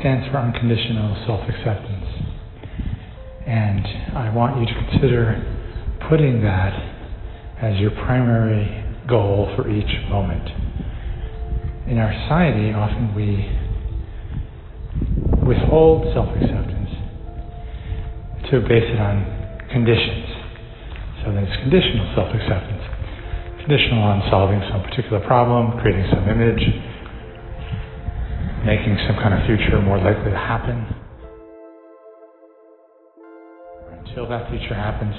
stands for Unconditional Self Acceptance. And I want you to consider putting that as your primary goal for each moment. In our society, often we withhold self-acceptance to base it on conditions. So then it's conditional self-acceptance. Conditional on solving some particular problem, creating some image, making some kind of future more likely to happen. Until that future happens,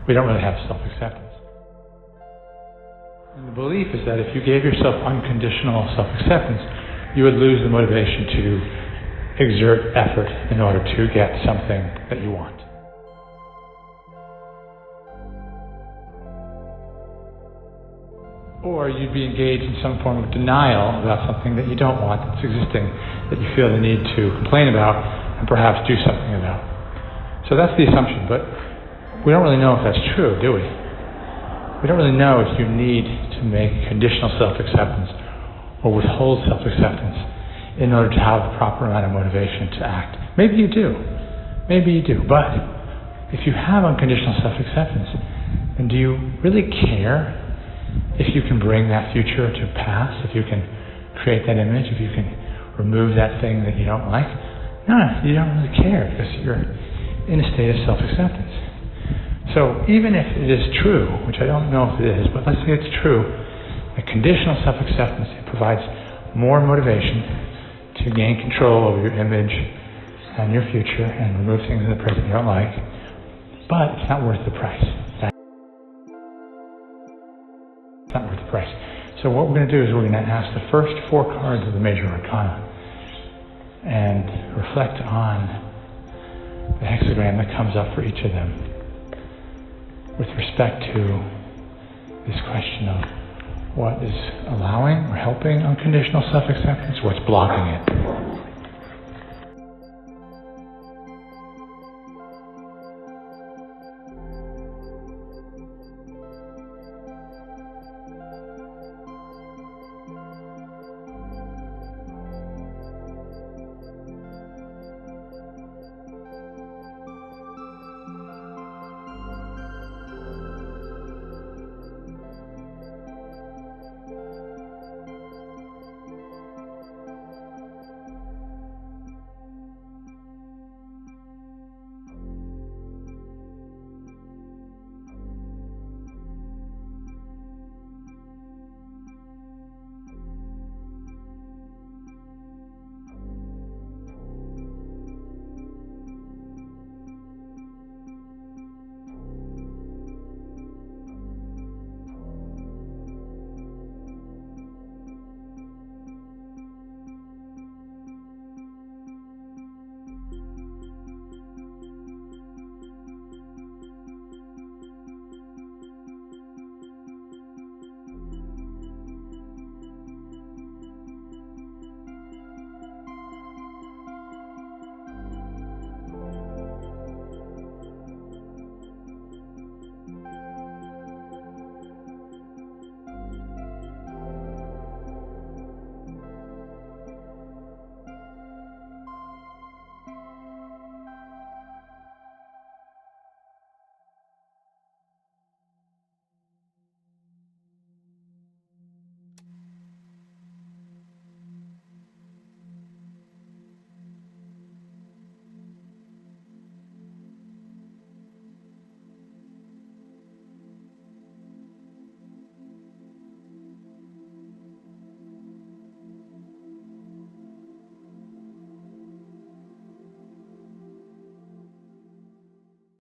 we don't really have self-acceptance. And the belief is that if you gave yourself unconditional self-acceptance, you would lose the motivation to exert effort in order to get something that you want. Or you'd be engaged in some form of denial about something that you don't want that's existing, that you feel the need to complain about and perhaps do something about. So that's the assumption, but we don't really know if that's true, do we? We don't really know if you need to make conditional self-acceptance or withhold self-acceptance in order to have the proper amount of motivation to act. Maybe you do. Maybe you do. But if you have unconditional self-acceptance, then do you really care if you can bring that future to pass, if you can create that image, if you can remove that thing that you don't like? No, you don't really care because you're in a state of self-acceptance. So even if it is true, which I don't know if it is, but let's say it's true, that conditional self-acceptance, it provides more motivation to gain control over your image and your future and remove things in the present you don't like, but it's not worth the price. It's not worth the price. So what we're going to do is we're going to ask the first 4 cards of the major arcana and reflect on the hexagram that comes up for each of them with respect to this question of what is allowing or helping unconditional self-acceptance, what's blocking it.